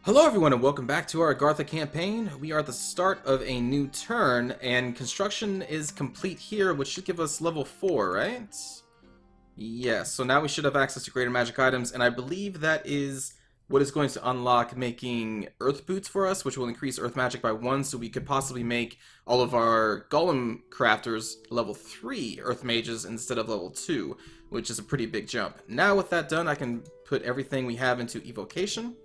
Hello everyone and welcome back to our Agartha campaign. We are at the start of a new turn and construction is complete here, which should give us level 4, right? Yes, so now we should have access to greater magic items, and I believe that is what is going to unlock making earth boots for us, which will increase earth magic by 1, so we could possibly make all of our golem crafters level 3 earth mages instead of level 2, which is a pretty big jump. Now with that done, I can put everything we have into evocation.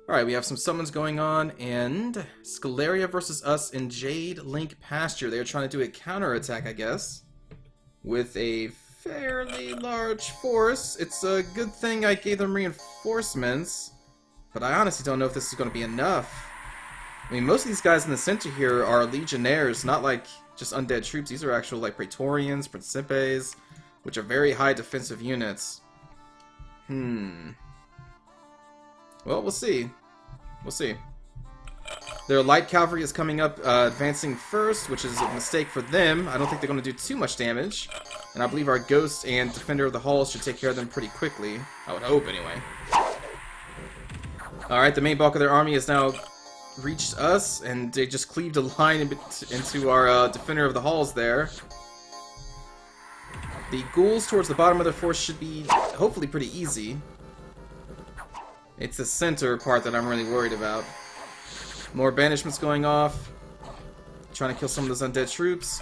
Alright, we have some summons going on, and Scaleria versus us in Jade Link Pasture. They're trying to do a counterattack, I guess, with a fairly large force. It's a good thing I gave them reinforcements, but I honestly don't know if this is going to be enough. I mean, most of these guys in the center here are legionnaires, not like just undead troops. These are actual, like, praetorians, principes, which are very high defensive units. Well, we'll see. We'll see. Their light cavalry is coming up, advancing first, which is a mistake for them. I don't think they're going to do too much damage. And I believe our Ghost and Defender of the Halls should take care of them pretty quickly. I would hope, anyway. Alright, the main bulk of their army has now reached us, and they just cleaved a line into our Defender of the Halls there. The ghouls towards the bottom of their force should be, hopefully, pretty easy. It's the center part that I'm really worried about. More banishments going off. Trying to kill some of those undead troops.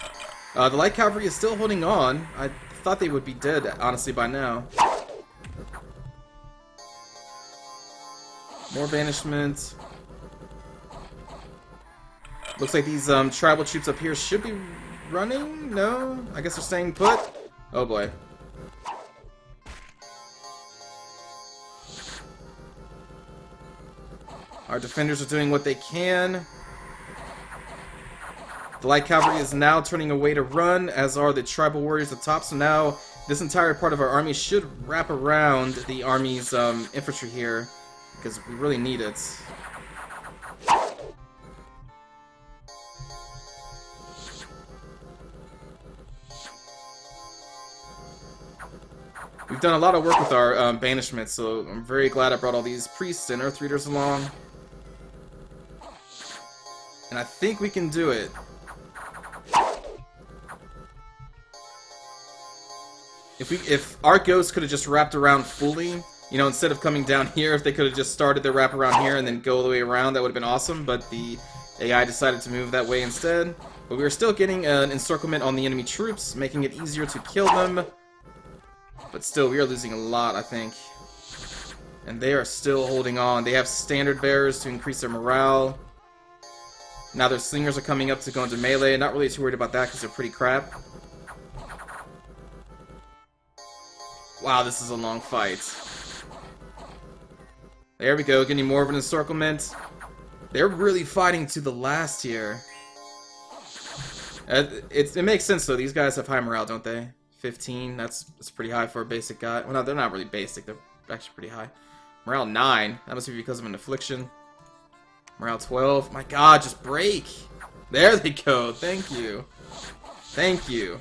The light cavalry is still holding on. I thought they would be dead, honestly, by now. More banishment. Looks like these tribal troops up here should be running? No? I guess they're staying put? Oh boy. Our defenders are doing what they can. The light cavalry is now turning away to run, as are the tribal warriors at the top. So now this entire part of our army should wrap around the army's infantry here, because we really need it. We've done a lot of work with our banishment, so I'm very glad I brought all these priests and earth readers along. And I think we can do it. If our ghosts could have just wrapped around fully, you know, instead of coming down here, if they could have just started their wrap around here and then go all the way around, that would have been awesome, but the AI decided to move that way instead. But we are still getting an encirclement on the enemy troops, making it easier to kill them. But still, we are losing a lot, I think. And they are still holding on. They have standard bearers to increase their morale. Now their slingers are coming up to go into melee. Not really too worried about that because they're pretty crap. Wow, this is a long fight. There we go, getting more of an encirclement. They're really fighting to the last here. It makes sense though. These guys have high morale, don't they? 15, that's pretty high for a basic guy. Well, no, they're not really basic. They're actually pretty high. Morale 9. That must be because of an affliction. Morale 12. My god, just break! There they go. Thank you. Thank you.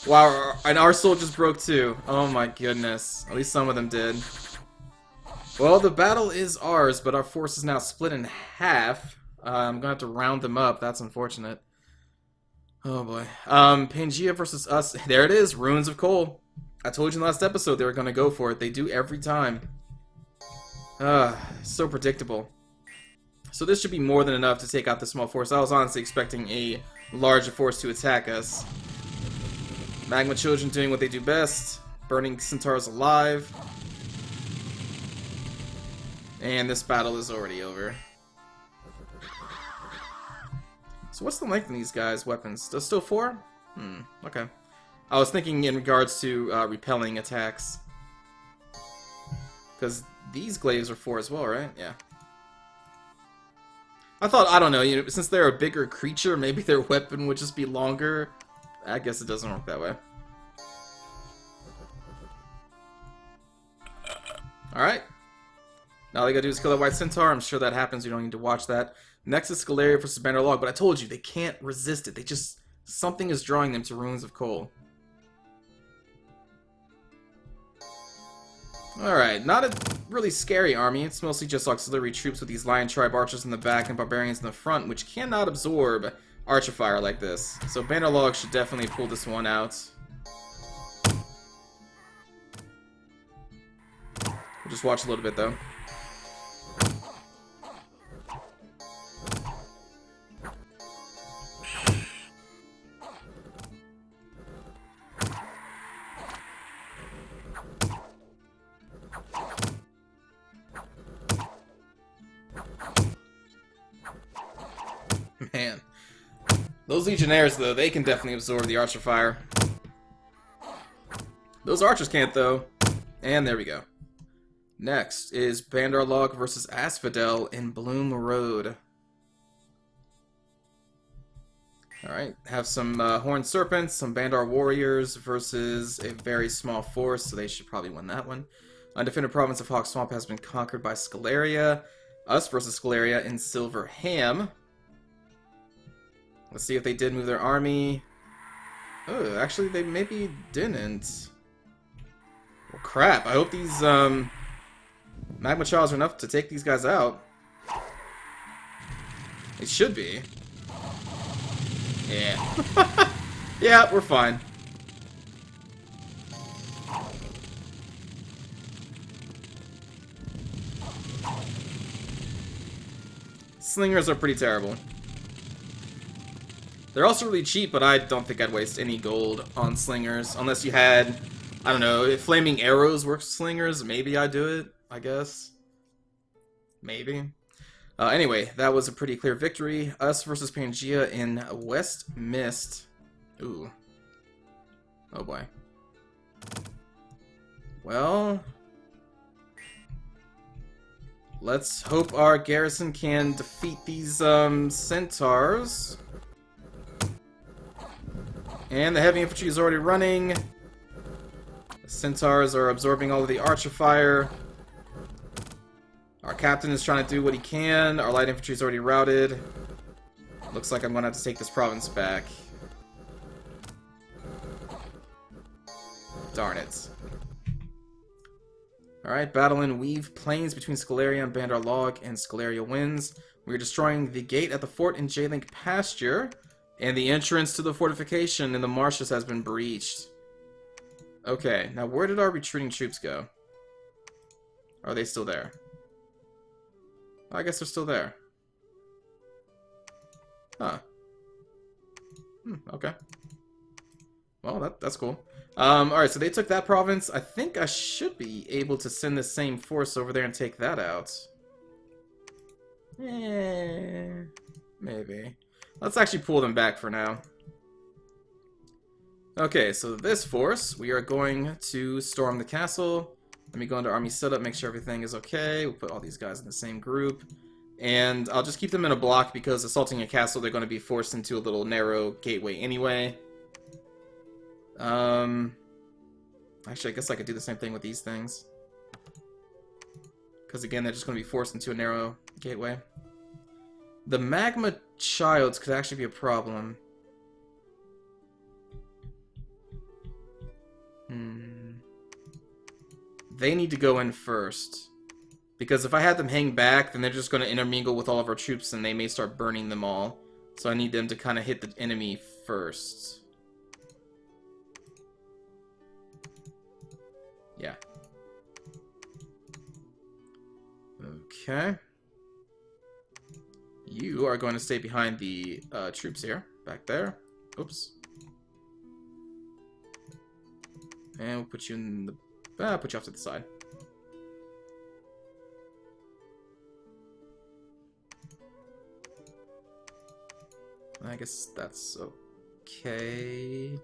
Wow, and our soldiers broke too. Oh my goodness. At least some of them did. Well, the battle is ours, but our force is now split in half. I'm gonna have to round them up. That's unfortunate. Oh boy. Pangea versus us. There it is. Ruins of Coal. I told you in the last episode they were gonna go for it. They do every time. So predictable. So this should be more than enough to take out the small force. I was honestly expecting a larger force to attack us. Magma Children doing what they do best. Burning centaurs alive. And this battle is already over. So what's the length in these guys' weapons? Still 4? Okay. I was thinking in regards to repelling attacks. Because these glaives are 4 as well, right? Yeah. I thought, I don't know, you know, since they're a bigger creature, maybe their weapon would just be longer. I guess it doesn't work that way. Alright. Now all they gotta do is kill that white centaur. I'm sure that happens. You don't need to watch that. Next is Scaleria versus Banner Log, but I told you, they can't resist it. They just... something is drawing them to Ruins of Coal. Alright, really scary army. It's mostly just auxiliary troops with these Lion Tribe archers in the back and barbarians in the front, which cannot absorb archer fire like this. So Bannerlog should definitely pull this one out. We'll just watch a little bit though. Man. Those Legionnaires, though, they can definitely absorb the archer fire. Those archers can't, though. And there we go. Next is Bandarlog versus Asphodel in Bloom Road. Alright, have some Horned Serpents, some Bandar Warriors versus a very small force, so they should probably win that one. Undefended province of Hawk Swamp has been conquered by Scalaria. Us versus Scalaria in Silver Ham. Let's see if they did move their army. Oh, actually, they maybe didn't. Well, crap. I hope these Magma Childs are enough to take these guys out. It should be. Yeah. Yeah, we're fine. Slingers are pretty terrible. They're also really cheap, but I don't think I'd waste any gold on slingers. Unless you had, I don't know, if flaming arrows were slingers, maybe I'd do it, I guess. Maybe. Anyway, that was a pretty clear victory. Us versus Pangea in West Mist. Ooh. Oh boy. Well, let's hope our garrison can defeat these centaurs. And the heavy infantry is already running. The centaurs are absorbing all of the archer fire. Our captain is trying to do what he can. Our light infantry is already routed. Looks like I'm going to have to take this province back. Darn it. Alright, battle in Weave Plains between Scalaria and Bandar Log, and Scalaria wins. We're destroying the gate at the fort in Jade Link pasture. And the entrance to the fortification in the Marshes has been breached. Okay, now where did our retreating troops go? Are they still there? I guess they're still there. Huh. Okay. Well, that's cool. Alright, so they took that province. I think I should be able to send the same force over there and take that out. Maybe. Let's actually pull them back for now. Okay, so this force, we are going to storm the castle. Let me go into army setup, make sure everything is okay. We'll put all these guys in the same group. And I'll just keep them in a block because assaulting a castle, they're going to be forced into a little narrow gateway anyway. Actually, I guess I could do the same thing with these things. Because again, they're just going to be forced into a narrow gateway. The Magma Childs could actually be a problem. They need to go in first. Because if I had them hang back, then they're just going to intermingle with all of our troops and they may start burning them all. So I need them to kind of hit the enemy first. Yeah. Okay. You are going to stay behind the troops here. Back there. Oops. And we'll put you in the... put you off to the side. I guess that's okay.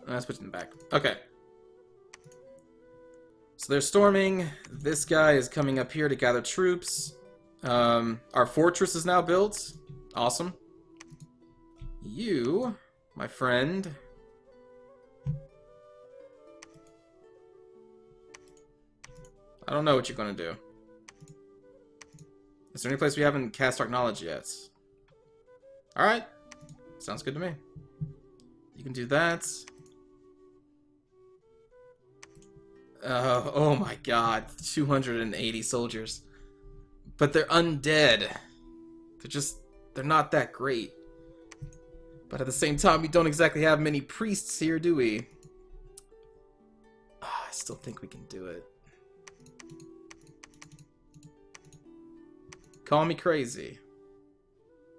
Let's put you in the back. Okay. So they're storming. This guy is coming up here to gather troops. Our fortress is now built. Awesome. You, my friend... I don't know what you're going to do. Is there any place we haven't cast Dark Knowledge yet? Alright. Sounds good to me. You can do that. Oh my god, 280 soldiers. But they're undead. They're not that great. But at the same time, we don't exactly have many priests here, do we? I still think we can do it. Call me crazy.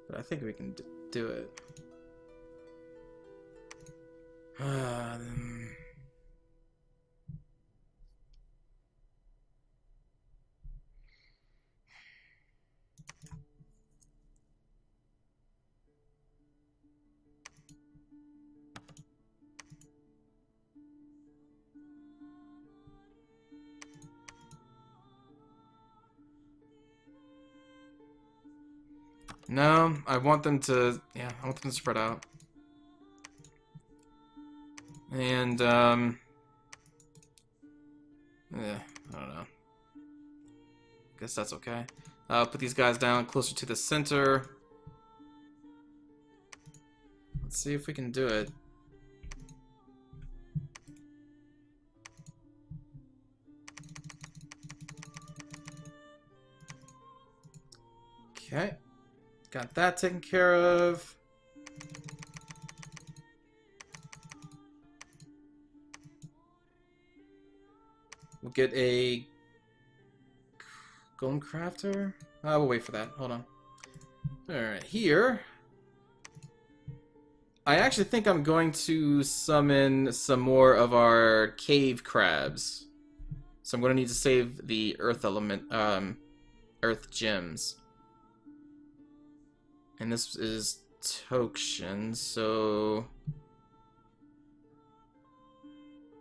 But I think we can do it. No, I want them to, yeah, I want them to spread out. And, yeah, I don't know. Guess that's okay. Put these guys down closer to the center. Let's see if we can do it. Okay. Got that taken care of. We'll get a golem crafter. We'll wait for that. Hold on. Alright, here. I actually think I'm going to summon some more of our cave crabs. So I'm going to need to save the earth element, earth gems. And this is tokshen, so...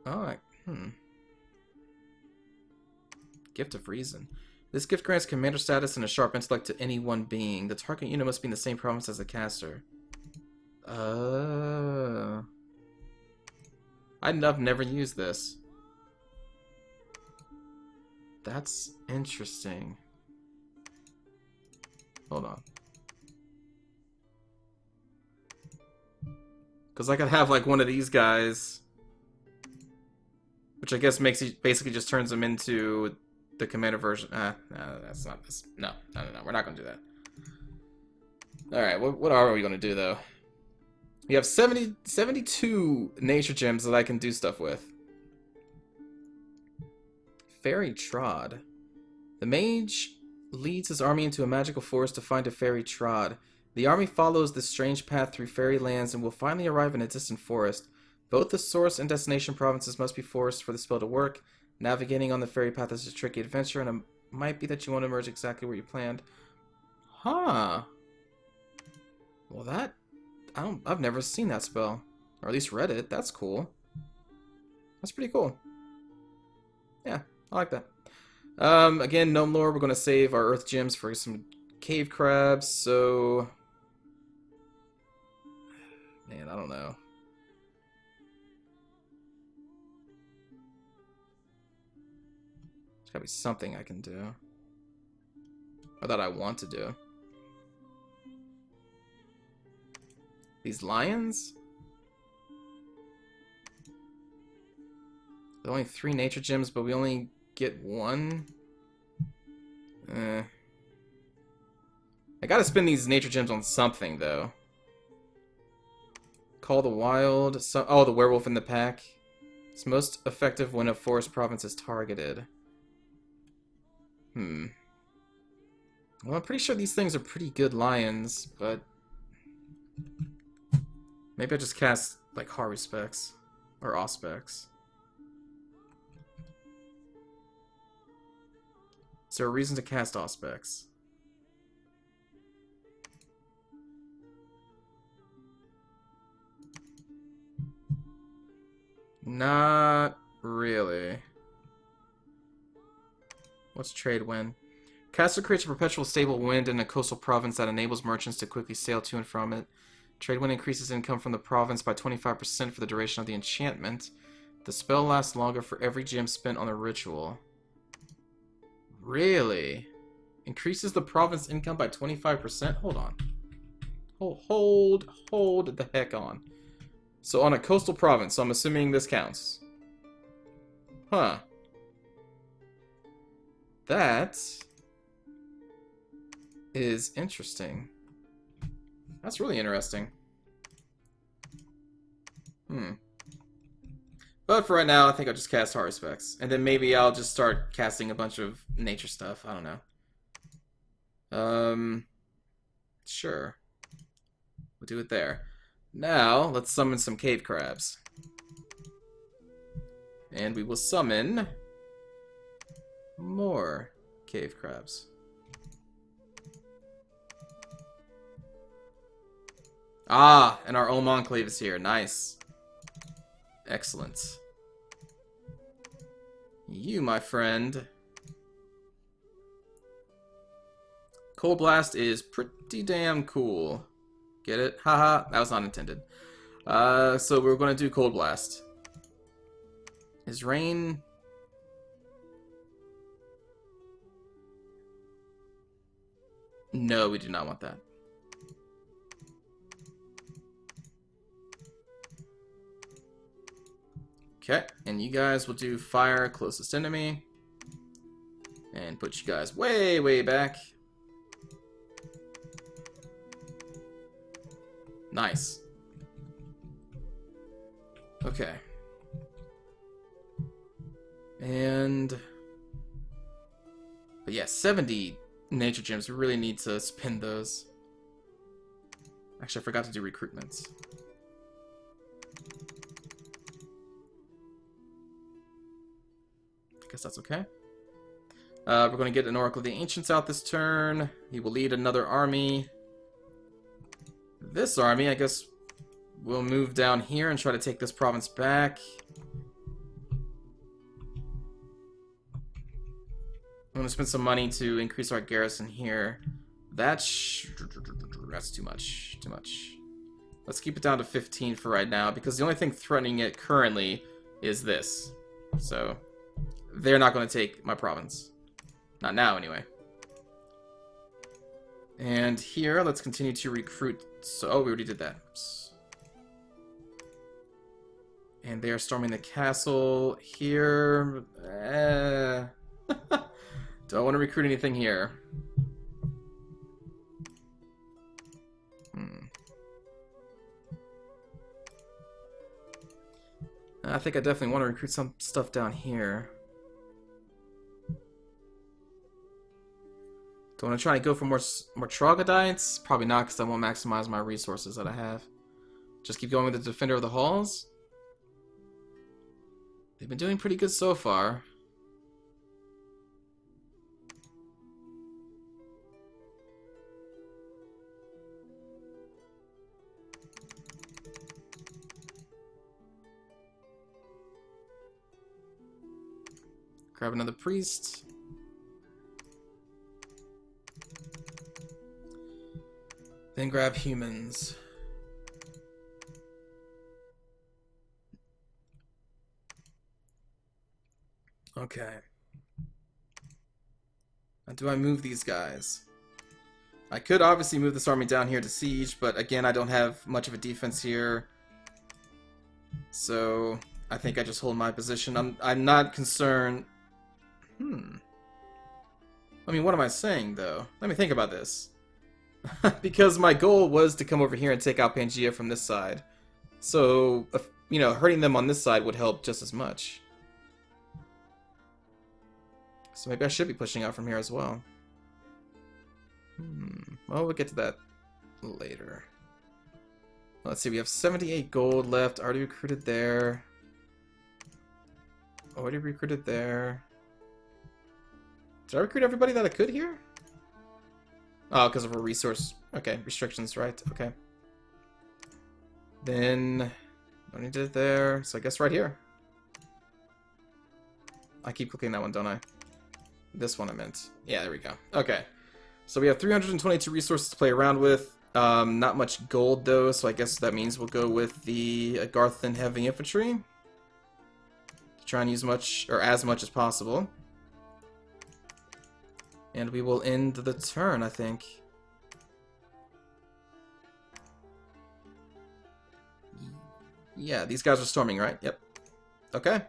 Oh, Gift of Reason. This gift grants commander status and a sharp intellect to any one being. The target unit must be in the same province as the caster. I've never used this. That's interesting. Hold on. Because I could have, like, one of these guys. Which I guess makes he basically just turns him into the commander version. No, that's not this. No. We're not going to do that. Alright, what are we going to do, though? We have 72 nature gems that I can do stuff with. Fairy Trod. The mage leads his army into a magical forest to find a fairy trod. The army follows this strange path through fairy lands and will finally arrive in a distant forest. Both the source and destination provinces must be forests for the spell to work. Navigating on the fairy path is a tricky adventure, and it might be that you won't emerge exactly where you planned. Huh. Well, I've never seen that spell. Or at least read it. That's cool. That's pretty cool. Yeah, I like that. Again, gnome lore, we're going to save our earth gems for some cave crabs, so... Man, I don't know. There's gotta be something I can do. Or that I want to do. These lions? There's only 3 nature gems, but we only get 1? I gotta spend these nature gems on something, though. Call the wild. Oh, the werewolf in the pack. It's most effective when a forest province is targeted. Well, I'm pretty sure these things are pretty good lions, but... Maybe I just cast, like, Haruspecs. Or Auspecs. Is there a reason to cast Auspecs? Not really. What's trade wind? Caster creates a perpetual stable wind in a coastal province that enables merchants to quickly sail to and from it. Trade wind increases income from the province by 25% for the duration of the enchantment. The spell lasts longer for every gem spent on the ritual. Really? Increases the province income by 25%? Hold on. Hold the heck on. So on a coastal province, so I'm assuming this counts. Huh. That is interesting. That's really interesting. But for right now, I think I'll just cast Heart Specs. And then maybe I'll just start casting a bunch of nature stuff. I don't know. Sure. We'll do it there. Now, let's summon some cave crabs. And we will summon more cave crabs. Ah, and our Ohm Enclave is here. Nice. Excellent. You, my friend. Cold Blast is pretty damn cool. Get it? Haha, that was not intended. So we're going to do Cold Blast. Is rain... No, we do not want that. Okay, and you guys will do fire closest enemy. And put you guys way, way back. Nice. Okay. And... But yeah, 70 nature gems. We really need to spend those. Actually, I forgot to do recruitments. I guess that's okay. We're going to get an Oracle of the Ancients out this turn. He will lead another army. This army, I guess, will move down here and try to take this province back. I'm going to spend some money to increase our garrison here. That's too much. Too much. Let's keep it down to 15 for right now, because the only thing threatening it currently is this. So, they're not going to take my province. Not now, anyway. And here, let's continue to recruit. So, oh, we already did that. Oops. And they are storming the castle here. Do I want to recruit anything here? I think I definitely want to recruit some stuff down here. Do I want to try and go for more troglodytes? Probably not, because I won't maximize my resources that I have. Just keep going with the Defender of the Halls. They've been doing pretty good so far. Grab another priest. Then grab humans. Okay. Now, do I move these guys? I could obviously move this army down here to siege, but again, I don't have much of a defense here. So, I think I just hold my position. I'm not concerned. I mean, what am I saying, though? Let me think about this. Because my goal was to come over here and take out Pangaea from this side. So, you know, hurting them on this side would help just as much. So maybe I should be pushing out from here as well. Well, we'll get to that later. Let's see, we have 78 gold left. Already recruited there. Already recruited there. Did I recruit everybody that I could here? Oh, because of a resource. Okay, restrictions, right? Okay. Then, only did it there. So I guess right here. I keep clicking that one, don't I? This one I meant. Yeah, there we go. Okay. So we have 322 resources to play around with. Not much gold, though, so I guess that means we'll go with the Agarthan Heavy Infantry. Try and use much, or as much as possible. And we will end the turn, I think. Yeah, these guys are storming, right? Yep. Okay.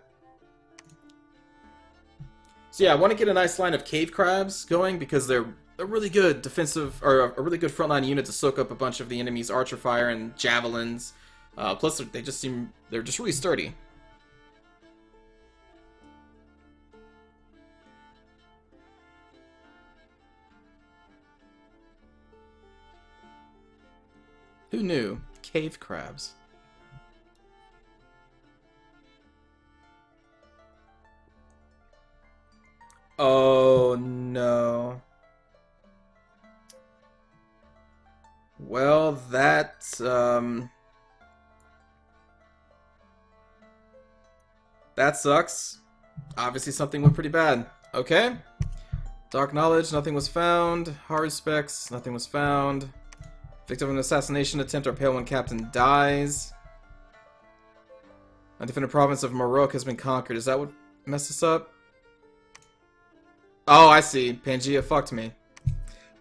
So yeah, I want to get a nice line of cave crabs going because they're a really good defensive, or a really good frontline unit to soak up a bunch of the enemy's archer fire and javelins. Plus, they're just really sturdy. Who knew? Cave crabs. Oh no. Well, that sucks. Obviously something went pretty bad. Okay. Dark knowledge, nothing was found. Hard specs, nothing was found. Victim of an assassination attempt, our Pale One captain dies. Undefended province of Morocco has been conquered. Is that what messed us up? Oh, I see. Pangaea fucked me.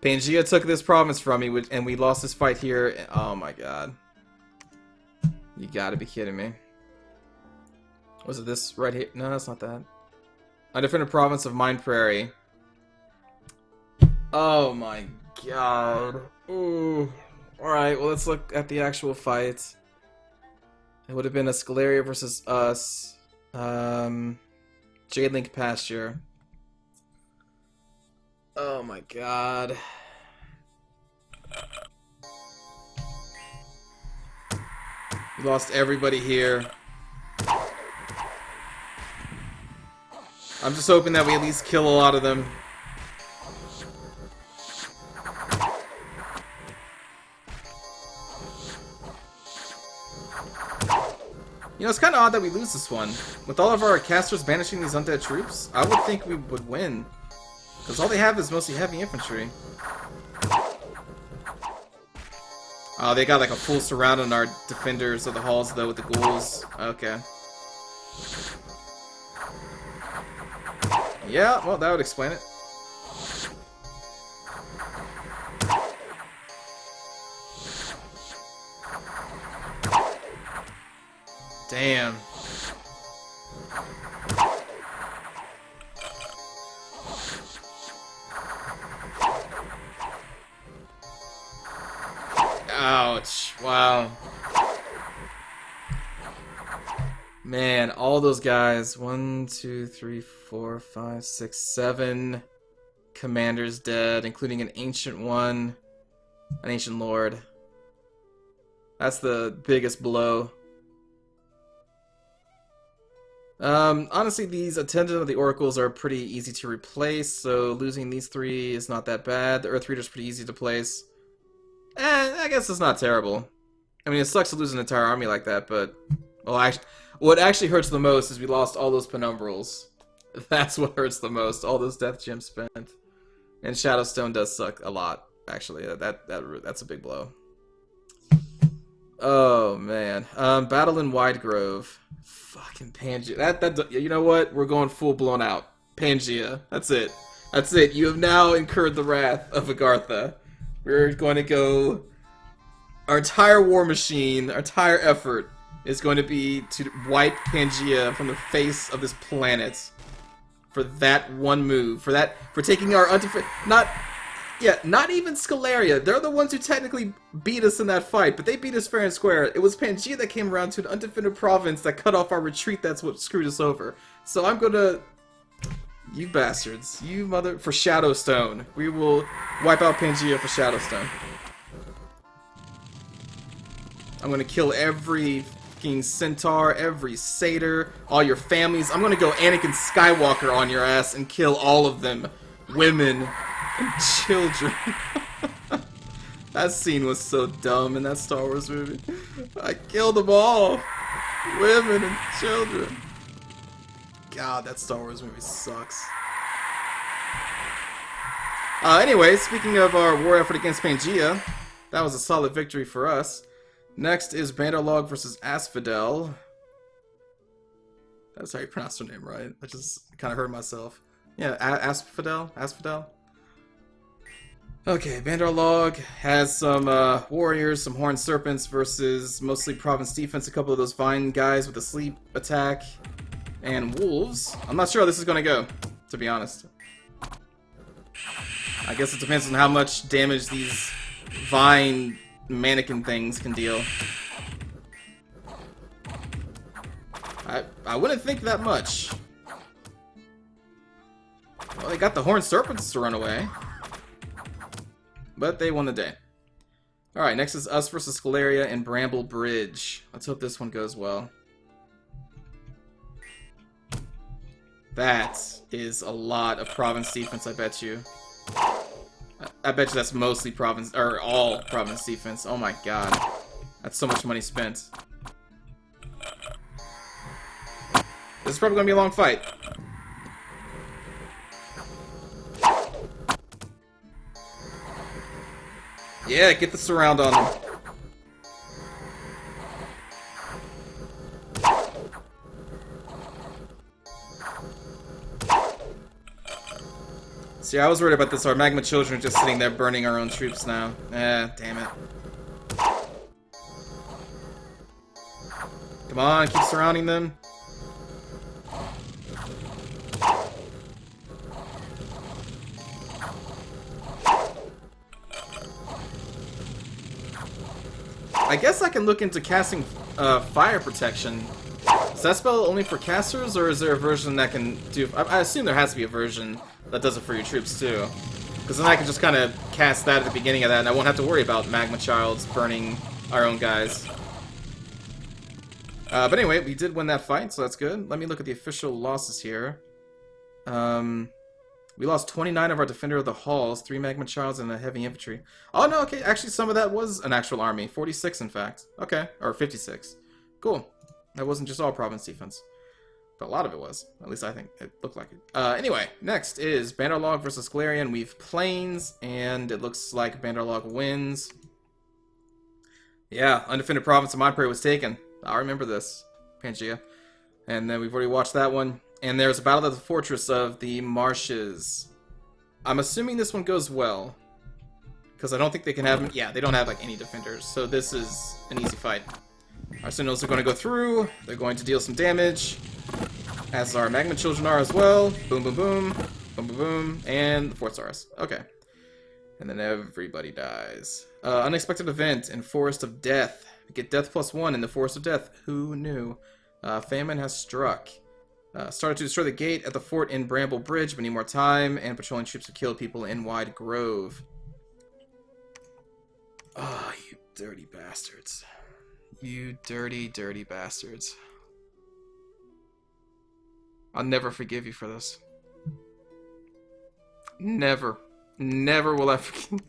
Pangaea took this province from me, and we lost this fight here. Oh my god. You gotta be kidding me. Was it this right here? No, that's not that. Undefended province of Mine Prairie. Oh my god. Ooh. Alright, well let's look at the actual fight. It would have been a Scalaria versus us. Jade Link pasture. Oh my god. We lost everybody here. I'm just hoping that we at least kill a lot of them. You know, it's kind of odd that we lose this one. With all of our casters banishing these undead troops, I would think we would win. Because all they have is mostly heavy infantry. Oh, they got like a full surround on our defenders of the halls, though, with the ghouls. Okay. Yeah, well, that would explain it. Damn. Ouch. Wow. Man, all those guys. 1, 2, 3, 4, 5, 6, 7 commanders dead, including an ancient one. An ancient lord. That's the biggest blow. Honestly, these attendant of the oracles are pretty easy to replace, so losing these 3 is not that bad. The Earth Reader's pretty easy to place. I guess it's not terrible. I mean, it sucks to lose an entire army like that, but... Well, what actually hurts the most is we lost all those penumbrals. That's what hurts the most, all those death gems spent. And Shadowstone does suck a lot, actually. That's a big blow. Oh, man. Battle in Widegrove. Fucking Pangaea. You know what? We're going full blown out. Pangaea. That's it. That's it. You have now incurred the wrath of Agartha. We're going to go... Our entire war machine, our entire effort is going to be to wipe Pangaea from the face of this planet. For that one move. For taking our not even Scalaria. They're the ones who technically beat us in that fight, but they beat us fair and square. It was Pangaea that came around to an undefended province that cut off our retreat. That's what screwed us over. So I'm gonna... You bastards. You mother... For Shadowstone. We will wipe out Pangaea for Shadowstone. I'm gonna kill every fucking centaur, every satyr, all your families. I'm gonna go Anakin Skywalker on your ass and kill all of them. Women and children. That scene was so dumb in that Star Wars movie. I killed them all. Women and children. God, that Star Wars movie sucks. Anyway, speaking of our war effort against Pangaea, that was a solid victory for us. Next is Bandarlog versus Asphodel. That's how you pronounce her name, right? I just kind of heard myself. Yeah, Asphodel? Asphodel? Okay, Bandarlog has some warriors, some horned serpents versus mostly province defense, a couple of those vine guys with a sleep attack, and wolves. I'm not sure how this is going to go, to be honest. I guess it depends on how much damage these vine mannequin things can deal. I wouldn't think that much. Well, they got the horned serpents to run away. But they won the day. Alright, next is us versus Scalaria and Bramble Bridge. Let's hope this one goes well. That is a lot of province defense, I bet you. I bet you that's mostly province, or all province defense. Oh my god. That's so much money spent. This is probably going to be a long fight. Yeah, get the surround on them. See, I was worried about this. Our magma children are just sitting there burning our own troops now. Damn it. Come on, keep surrounding them. I guess I can look into casting fire protection. Is that spell only for casters, or is there a version that can do... I assume there has to be a version that does it for your troops, too. Because then I can just kind of cast that at the beginning of that, and I won't have to worry about Magma Childs burning our own guys. But anyway, we did win that fight, so that's good. Let me look at the official losses here. We lost 29 of our Defender of the Halls, 3 Magma Childs, and a Heavy Infantry. Oh, no, okay, actually some of that was an actual army. 46, in fact. Okay, or 56. Cool. That wasn't just all province defense. But a lot of it was. At least I think it looked like it. Anyway, next is Bandarlog versus Galarian. We've Plains, and it looks like Bandarlog wins. Yeah, undefended province of Montpellier was taken. I remember this. Pangea. And then we've already watched that one. And there's a battle at the fortress of the Marshes. I'm assuming this one goes well. Because I don't think they can have... Yeah, they don't have like any defenders. So this is an easy fight. Our Sentinels are going to go through. They're going to deal some damage. As our Magma Children are as well. Boom, boom, boom. Boom, boom, boom. And the forts are us. Okay. And then everybody dies. Unexpected event in Forest of Death. We get Death +1 in the Forest of Death. Who knew? Famine has struck. Started to destroy the gate at the fort in Bramble Bridge, but need more time, and patrolling troops have killed people in Wide Grove. Oh, you dirty bastards. You dirty, dirty bastards. I'll never forgive you for this. Never. Never will I forgive.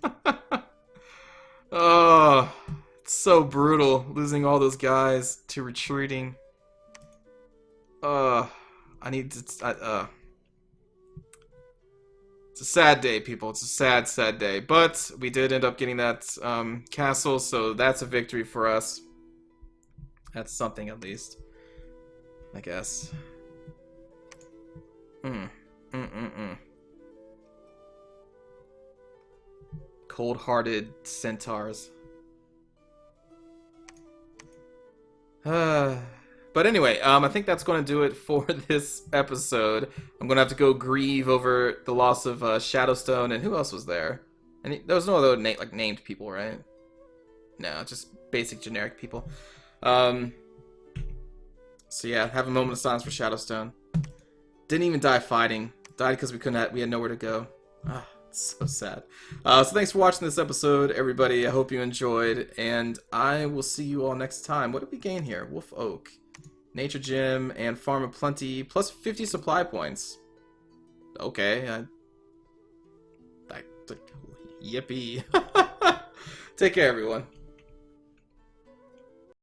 Oh, it's so brutal, losing all those guys to retreating. I need to... It's a sad day, people. It's a sad, sad day. But we did end up getting that castle, so that's a victory for us. That's something, at least. I guess. Cold-hearted centaurs. But anyway, I think that's going to do it for this episode. I'm going to have to go grieve over the loss of Shadowstone, and who else was there? And there was no other named people, right? No, just basic generic people. So yeah, have a moment of silence for Shadowstone. Didn't even die fighting. Died because we had nowhere to go. Ah, it's so sad. So thanks for watching this episode, everybody. I hope you enjoyed, and I will see you all next time. What did we gain here? Wolf Oak. Nature Gym and Farm of Plenty, plus 50 supply points. Okay. Yippee. Take care, everyone.